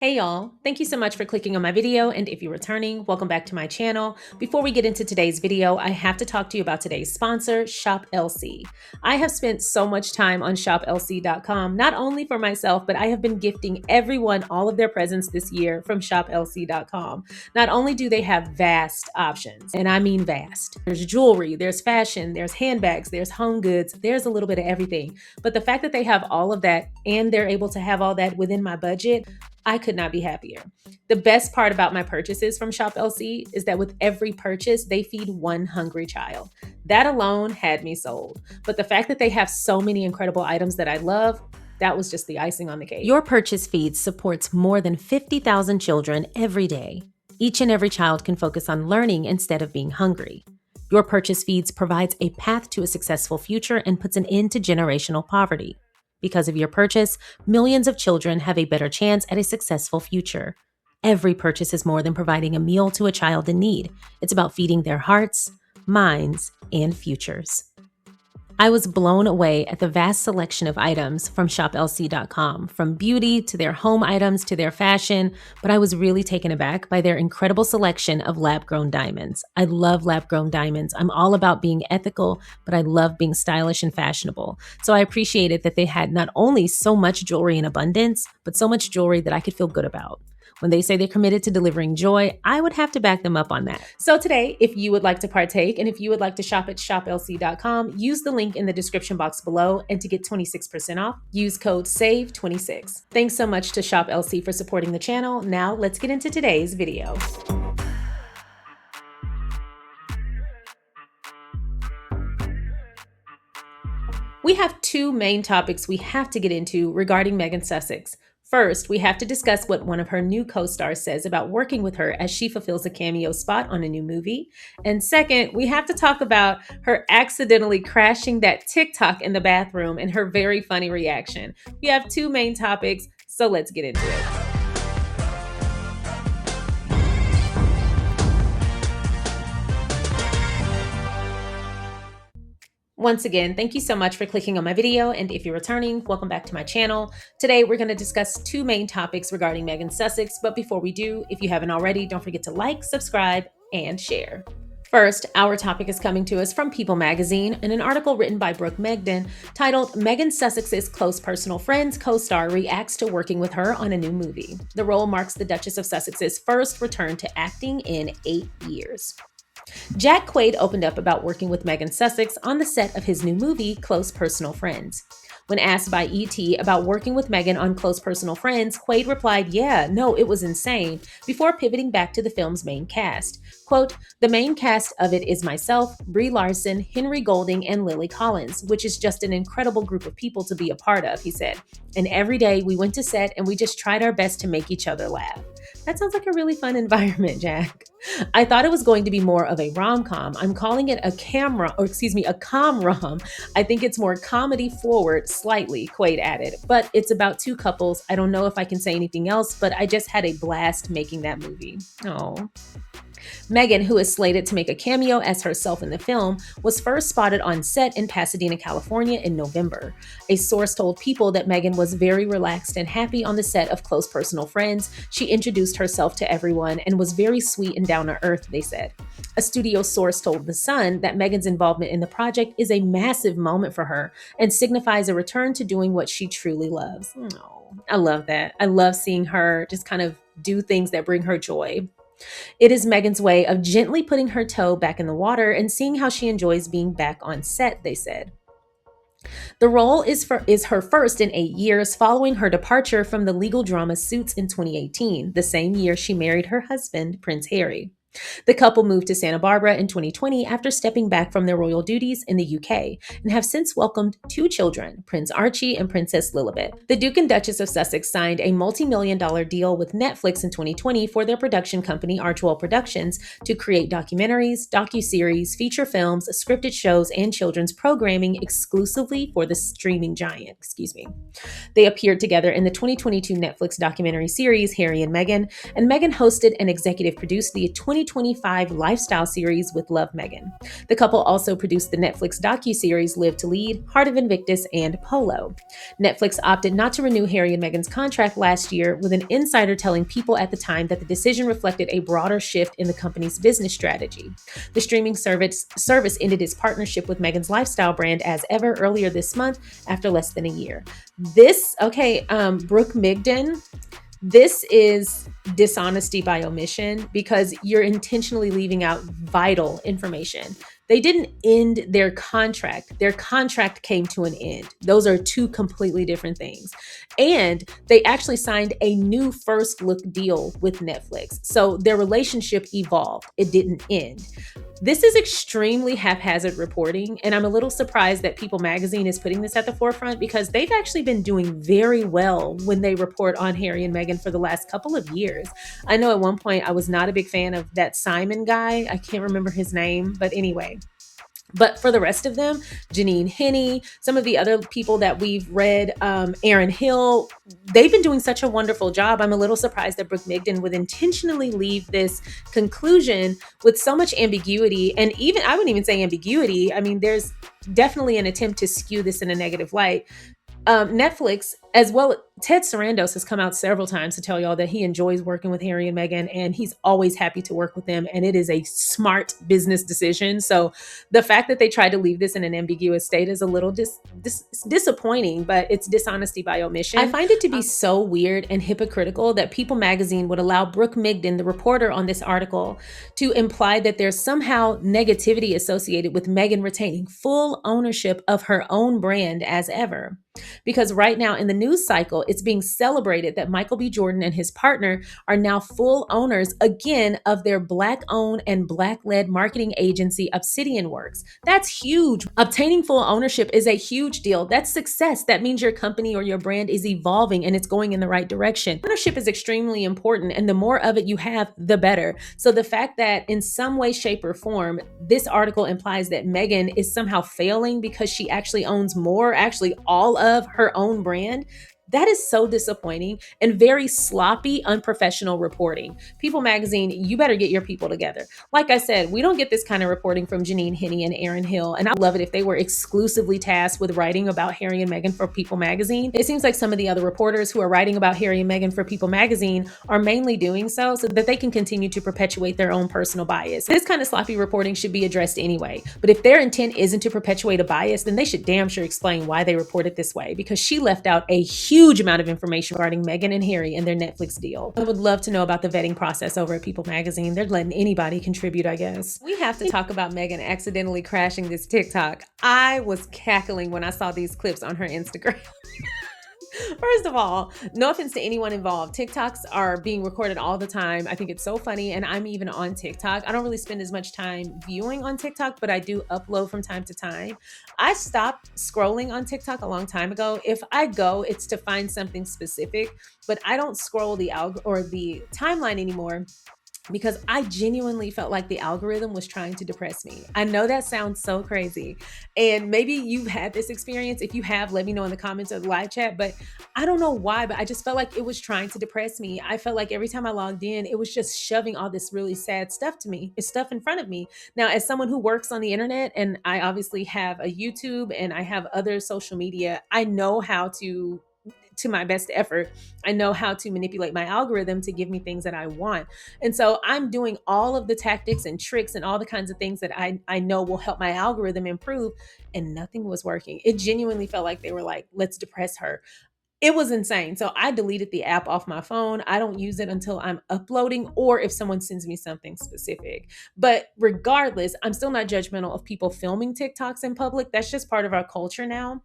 Hey y'all, thank you so much for clicking on my video, and if you're returning, welcome back to my channel. Before we get into today's video, I have to talk to you about today's sponsor, ShopLC. I have spent so much time on ShopLC.com, not only for myself, but I have been gifting everyone all of their presents this year from ShopLC.com. Not only do they have vast options, and I mean vast. There's jewelry, there's fashion, there's handbags, there's home goods, there's a little bit of everything. But the fact that they have all of that and they're able to have all that within my budget, I could not be happier. The best part about my purchases from ShopLC is that with every purchase, they feed one hungry child. That alone had me sold. But the fact that they have so many incredible items that I love, that was just the icing on the cake. Your purchase feed supports more than 50,000 children every day. Each and every child can focus on learning instead of being hungry. Your purchase feeds provides a path to a successful future and puts an end to generational poverty. Because of your purchase, millions of children have a better chance at a successful future. Every purchase is more than providing a meal to a child in need. It's about feeding their hearts, minds, and futures. I was blown away at the vast selection of items from ShopLC.com, from beauty to their home items to their fashion, but I was really taken aback by their incredible selection of lab-grown diamonds. I love lab-grown diamonds. I'm all about being ethical, but I love being stylish and fashionable. So I appreciated that they had not only so much jewelry in abundance, but so much jewelry that I could feel good about. When they say they're committed to delivering joy, I would have to back them up on that. So today, if you would like to partake and if you would like to shop at shoplc.com, use the link in the description box below, and to get 26% off, use code SAVE26. Thanks so much to ShopLC for supporting the channel. Now let's get into today's video. We have two main topics we have to get into regarding Meghan Sussex. First, we have to discuss what one of her new co-stars says about working with her as she fulfills a cameo spot on a new movie. And second, we have to talk about her accidentally crashing that TikTok in the bathroom and her very funny reaction. We have two main topics, so let's get into it. Once again, thank you so much for clicking on my video, and if you're returning, welcome back to my channel. Today, we're going to discuss two main topics regarding Meghan Sussex, but before we do, if you haven't already, don't forget to like, subscribe, and share. First, our topic is coming to us from People magazine in an article written by Brooke Megden titled Meghan Sussex's Close Personal Friends co-star reacts to working with her on a new movie. The role marks the Duchess of Sussex's first return to acting in 8 years. Jack Quaid opened up about working with Meghan Sussex on the set of his new movie, Close Personal Friends. When asked by ET about working with Meghan on Close Personal Friends, Quaid replied, "Yeah, no, it was insane," before pivoting back to the film's main cast. Quote, "The main cast of it is myself, Brie Larson, Henry Golding, and Lily Collins, which is just an incredible group of people to be a part of," he said. "And every day we went to set and we just tried our best to make each other laugh." That sounds like a really fun environment, Jack. "I thought it was going to be more of a rom-com. I'm calling it a com-rom. I think it's more comedy forward slightly," Quaid added. "But it's about two couples. I don't know if I can say anything else, but I just had a blast making that movie." Oh. Meghan, who is slated to make a cameo as herself in the film, was first spotted on set in Pasadena, California in November. A source told People that Meghan was very relaxed and happy on the set of Close Personal Friends. She introduced herself to everyone and was very sweet and down to earth, they said. A studio source told The Sun that Meghan's involvement in the project is a massive moment for her and signifies a return to doing what she truly loves. Oh, I love that. I love seeing her just kind of do things that bring her joy. It is Meghan's way of gently putting her toe back in the water and seeing how she enjoys being back on set, they said. The role is her first in 8 years following her departure from the legal drama Suits in 2018, the same year she married her husband, Prince Harry. The couple moved to Santa Barbara in 2020 after stepping back from their royal duties in the UK and have since welcomed 2 children, Prince Archie and Princess Lilibet. The Duke and Duchess of Sussex signed a multi-million-dollar deal with Netflix in 2020 for their production company Archewell Productions to create documentaries, docuseries, feature films, scripted shows, and children's programming exclusively for the streaming giant. They appeared together in the 2022 Netflix documentary series Harry and Meghan Meghan hosted and executive produced the 2025 lifestyle series with Love Meghan. The couple also produced the Netflix docuseries Live to Lead, Heart of Invictus, and Polo. Netflix opted not to renew Harry and Meghan's contract last year, with an insider telling People at the time that the decision reflected a broader shift in the company's business strategy. The streaming service ended its partnership with Meghan's lifestyle brand As Ever earlier this month after less than a year. Brooke Migden, this is dishonesty by omission because you're intentionally leaving out vital information. They didn't end their contract. Their contract came to an end. Those are two completely different things. And they actually signed a new first look deal with Netflix. So their relationship evolved. It didn't end. This is extremely haphazard reporting, and I'm a little surprised that People Magazine is putting this at the forefront because they've actually been doing very well when they report on Harry and Meghan for the last couple of years. I know at one point I was not a big fan of that Simon guy. I can't remember his name, but anyway. But for the rest of them, Janine Henney, some of the other people that we've read, Aaron Hill, they've been doing such a wonderful job. I'm a little surprised that Brooke Migden would intentionally leave this conclusion with so much ambiguity. And even, I wouldn't even say ambiguity. I mean, there's definitely an attempt to skew this in a negative light. Netflix, as well, Ted Sarandos has come out several times to tell y'all that he enjoys working with Harry and Meghan, and he's always happy to work with them, and it is a smart business decision. So the fact that they tried to leave this in an ambiguous state is a little disappointing, but it's dishonesty by omission. I find it to be so weird and hypocritical that People Magazine would allow Brooke Migden, the reporter on this article, to imply that there's somehow negativity associated with Meghan retaining full ownership of her own brand As Ever. Because right now in the news cycle, it's being celebrated that Michael B. Jordan and his partner are now full owners again of their Black-owned and Black-led marketing agency, Obsidian Works. That's huge. Obtaining full ownership is a huge deal. That's success. That means your company or your brand is evolving and it's going in the right direction. Ownership is extremely important, and the more of it you have, the better. So the fact that in some way, shape, or form, this article implies that Meghan is somehow failing because she actually owns more, actually all of her own brand, that is so disappointing and very sloppy, unprofessional reporting. People Magazine, you better get your people together. Like I said, we don't get this kind of reporting from Janine Henney and Aaron Hill, and I'd love it if they were exclusively tasked with writing about Harry and Meghan for People Magazine. It seems like some of the other reporters who are writing about Harry and Meghan for People Magazine are mainly doing so that they can continue to perpetuate their own personal bias. This kind of sloppy reporting should be addressed anyway, but if their intent isn't to perpetuate a bias, then they should damn sure explain why they report it this way, because she left out a huge amount of information regarding Meghan and Harry and their Netflix deal. I would love to know about the vetting process over at People Magazine. They're letting anybody contribute, I guess. We have to talk about Meghan accidentally crashing this TikTok. I was cackling when I saw these clips on her Instagram. First of all, no offense to anyone involved, TikToks are being recorded all the time. I think it's so funny, and I'm even on TikTok. I don't really spend as much time viewing on TikTok, but I do upload from time to time. I stopped scrolling on TikTok a long time ago. If I go, it's to find something specific, but I don't scroll the timeline anymore, because I genuinely felt like the algorithm was trying to depress me. I know that sounds so crazy, and maybe you've had this experience. If you have, let me know in the comments or the live chat, but I don't know why, but I just felt like it was trying to depress me. I felt like every time I logged in, it was just shoving all this really sad stuff to me. It's stuff in front of me. Now, as someone who works on the internet, and I obviously have a YouTube and I have other social media, I know how to my best effort, I know how to manipulate my algorithm to give me things that I want. And so I'm doing all of the tactics and tricks and all the kinds of things that I know will help my algorithm improve, and nothing was working. It genuinely felt like they were like, let's depress her. It was insane. So I deleted the app off my phone. I don't use it until I'm uploading or if someone sends me something specific. But regardless, I'm still not judgmental of people filming TikToks in public. That's just part of our culture now.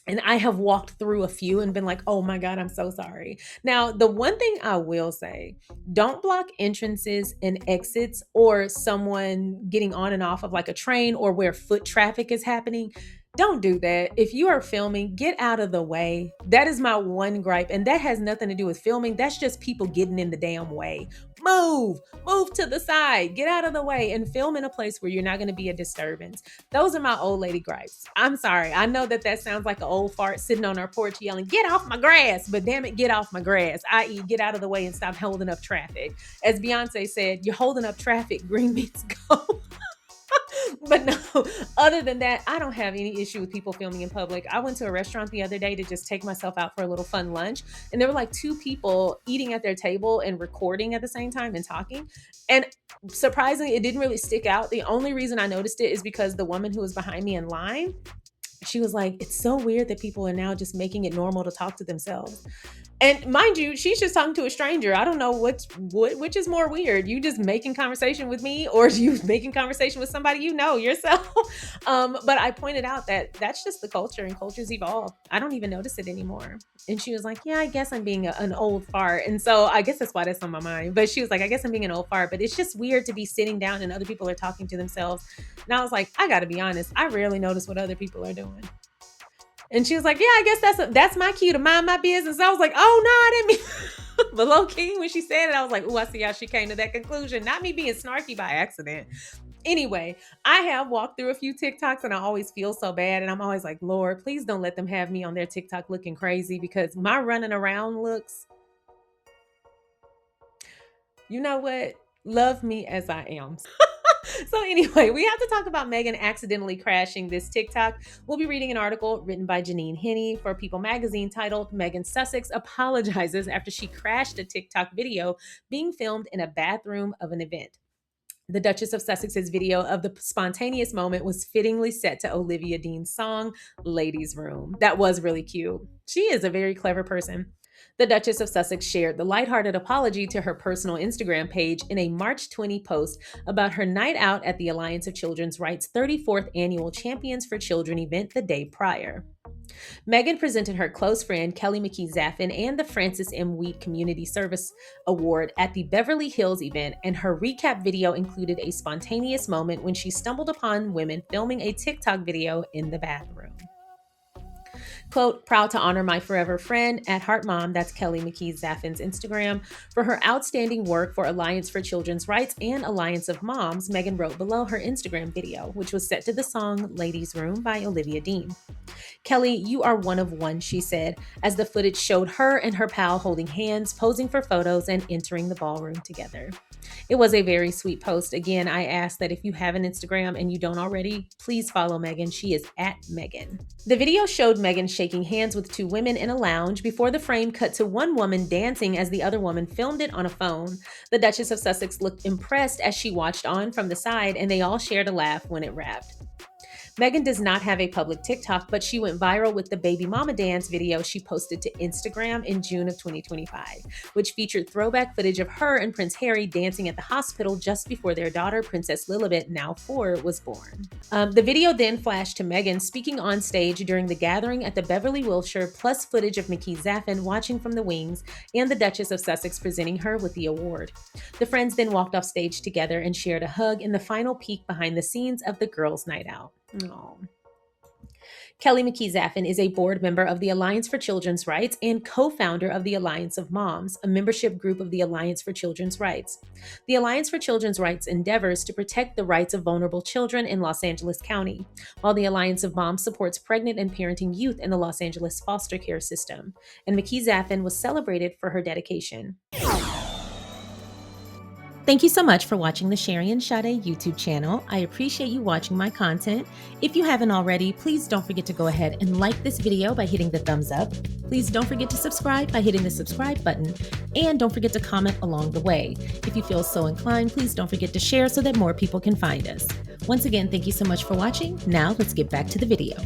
And I have walked through a few and been like, oh my God, I'm so sorry. Now, the one thing I will say, don't block entrances and exits or someone getting on and off of like a train or where foot traffic is happening. Don't do that. If you are filming, get out of the way. That is my one gripe. And that has nothing to do with filming. That's just people getting in the damn way. Move to the side, get out of the way, and film in a place where you're not going to be a disturbance. Those are my old lady gripes. I'm sorry. I know that sounds like an old fart sitting on our porch yelling, get off my grass. But damn it, get off my grass, i.e., get out of the way and stop holding up traffic. As Beyonce said, you're holding up traffic, green means go. But no, other than that, I don't have any issue with people filming in public. I went to a restaurant the other day to just take myself out for a little fun lunch, and there were like two people eating at their table and recording at the same time and talking. And surprisingly, it didn't really stick out. The only reason I noticed it is because the woman who was behind me in line, she was like, it's so weird that people are now just making it normal to talk to themselves. And mind you, she's just talking to a stranger. I don't know which is more weird. You just making conversation with me, or you making conversation with somebody you know yourself. But I pointed out that that's just the culture, and cultures evolve. I don't even notice it anymore. And she was like, yeah, I guess I'm being an old fart. And so I guess that's why that's on my mind. But she was like, I guess I'm being an old fart. But it's just weird to be sitting down and other people are talking to themselves. And I was like, I got to be honest. I rarely notice what other people are doing. And she was like, yeah, I guess that's my cue to mind my business. I was like, oh, no, I didn't mean. But low key, when she said it, I was like, oh, I see how she came to that conclusion. Not me being snarky by accident. Anyway, I have walked through a few TikToks and I always feel so bad. And I'm always like, Lord, please don't let them have me on their TikTok looking crazy, because my running around looks, you know what? Love me as I am. So anyway, we have to talk about Meghan accidentally crashing this TikTok. We'll be reading an article written by Janine Henney for People magazine titled Meghan Sussex apologizes after she crashed a TikTok video being filmed in a bathroom of an event. The Duchess of Sussex's video of the spontaneous moment was fittingly set to Olivia Dean's song, Ladies' Room. That was really cute. She is a very clever person. The Duchess of Sussex shared the lighthearted apology to her personal Instagram page in a March 20 post about her night out at the Alliance of Children's Rights 34th Annual Champions for Children event the day prior. Meghan presented her close friend Kelly McKee-Zaffin and the Francis M. Wheat Community Service Award at the Beverly Hills event, and her recap video included a spontaneous moment when she stumbled upon women filming a TikTok video in the bathroom. Quote, proud to honor my forever friend at Heart Mom, that's Kelly McKee-Zaffin's Instagram, for her outstanding work for Alliance for Children's Rights and Alliance of Moms, Meghan wrote below her Instagram video, which was set to the song Ladies' Room by Olivia Dean. Kelly, you are one of one, she said, as the footage showed her and her pal holding hands, posing for photos, and entering the ballroom together. It was a very sweet post. Again, I ask that if you have an Instagram and you don't already, please follow Meghan. She is at Meghan. The video showed Meghan shaking hands with two women in a lounge before the frame cut to one woman dancing as the other woman filmed it on a phone. The Duchess of Sussex looked impressed as she watched on from the side, and they all shared a laugh when it wrapped. Meghan does not have a public TikTok, but she went viral with the Baby Mama Dance video she posted to Instagram in June of 2025, which featured throwback footage of her and Prince Harry dancing at the hospital just before their daughter, Princess Lilibet, now 4, was born. The video then flashed to Meghan speaking on stage during the gathering at the Beverly Wilshire, plus footage of McKee-Zaffin watching from the wings and the Duchess of Sussex presenting her with the award. The friends then walked off stage together and shared a hug in the final peek behind the scenes of the girls' night out. Aww. Kelly McKee-Zaffin is a board member of the Alliance for Children's Rights and co-founder of the Alliance of Moms, a membership group of the Alliance for Children's Rights. The Alliance for Children's Rights endeavors to protect the rights of vulnerable children in Los Angeles County, while the Alliance of Moms supports pregnant and parenting youth in the Los Angeles foster care system. And McKee-Zaffin was celebrated for her dedication. Thank you so much for watching the SharionSade YouTube channel. I appreciate you watching my content. If you haven't already, please don't forget to go ahead and like this video by hitting the thumbs up. Please don't forget to subscribe by hitting the subscribe button. And don't forget to comment along the way. If you feel so inclined, please don't forget to share so that more people can find us. Once again, thank you so much for watching. Now let's get back to the video.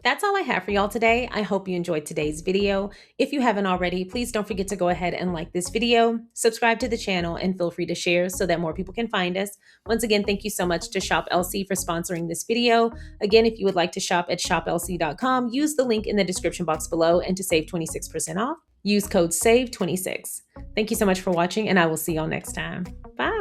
That's all I have for y'all today. I hope you enjoyed today's video. If you haven't already, please don't forget to go ahead and like this video, subscribe to the channel, and feel free to share so that more people can find us. Once again, thank you so much to ShopLC for sponsoring this video. Again, if you would like to shop at shoplc.com, use the link in the description box below, and to save 26% off, use code SAVE26. Thank you so much for watching, and I will see y'all next time. Bye.